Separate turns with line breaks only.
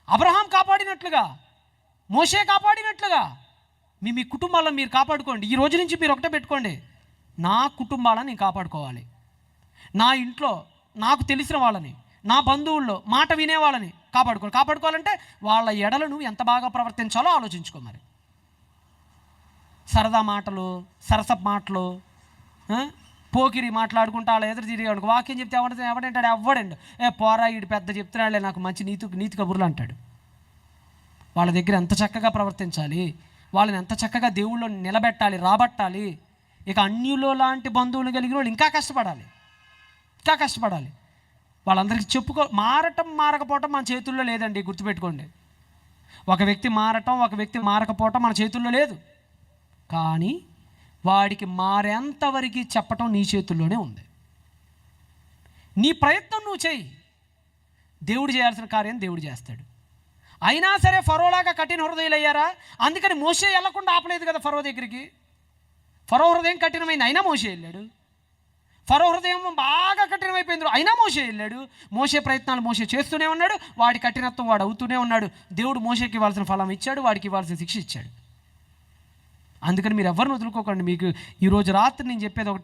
Abraham కాపాడినట్లుగా, మోషే కాపాడినట్లుగా మీ కుటుంబాలను మీరు కాపాడుకోండి. ఈ రోజు నుంచి మీరు ఒకటే పెట్టుకోండి, నా కుటుంబాలను నేను కాపాడుకోవాలి. నా ఇంట్లో నాకు తెలిసిన వాళ్ళని, నా బంధువుల్లో మాట వినేవాళ్ళని కాపాడుకోవాలంటే వాళ్ళ ఎడలను ఎంత బాగా ప్రవర్తించాలో ఆలోచించుకో. మరి సరదా మాటలు, సరసపు మాటలు, పోకిరి మాట్లాడుకుంటా అలా ఎదురు తిరిగి వాక్యం చెప్తే ఎవడంటాడు? ఎవ్వడండి. పోరా వీడు పెద్ద చెప్తున్నాడులే, నాకు మంచి నీతి కబుర్లు అంటాడు. వాళ్ళ దగ్గర ఎంత చక్కగా ప్రవర్తించాలి, వాళ్ళని ఎంత చక్కగా దేవుళ్ళు నిలబెట్టాలి, రాబట్టాలి. ఇక అన్యులో లాంటి బంధువులు కలిగిన వాళ్ళు ఇంకా కష్టపడాలి. వాళ్ళందరికీ మారకపోవటం మన చేతుల్లో లేదండి, గుర్తుపెట్టుకోండి. ఒక వ్యక్తి మారటం, ఒక వ్యక్తి మారకపోవటం మన చేతుల్లో లేదు. కానీ వాడికి మారేంతవరకు చెప్పటం నీ చేతుల్లోనే ఉంది. నీ ప్రయత్నం నువ్వు చేయి, దేవుడు చేయాల్సిన కార్యం దేవుడు చేస్తాడు. అయినా సరే ఫరోలాగా కఠిన హృదయాలు అయ్యారా? అందుకని మోషే వెళ్ళకుండా ఆపలేదు కదా ఫరో దగ్గరికి. ఫరో హృదయం కఠినమైంది, అయినా మోషే వెళ్ళాడు. ఫరో హృదయం బాగా కఠినమైపోయింది, అయినా మోషే వెళ్ళాడు. మోషే ప్రయత్నాలు మోషే చేస్తూనే ఉన్నాడు, వాడి కఠినత్వం వాడు అవుతూనే ఉన్నాడు. దేవుడు మోషేకి ఇవ్వాల్సిన ఫలం ఇచ్చాడు, వాడికి ఇవ్వాల్సిన శిక్ష ఇచ్చాడు. అందుకని మీరు ఎవరిని వదులుకోకండి. మీకు ఈరోజు రాత్రి నేను చెప్పేది ఒకటే,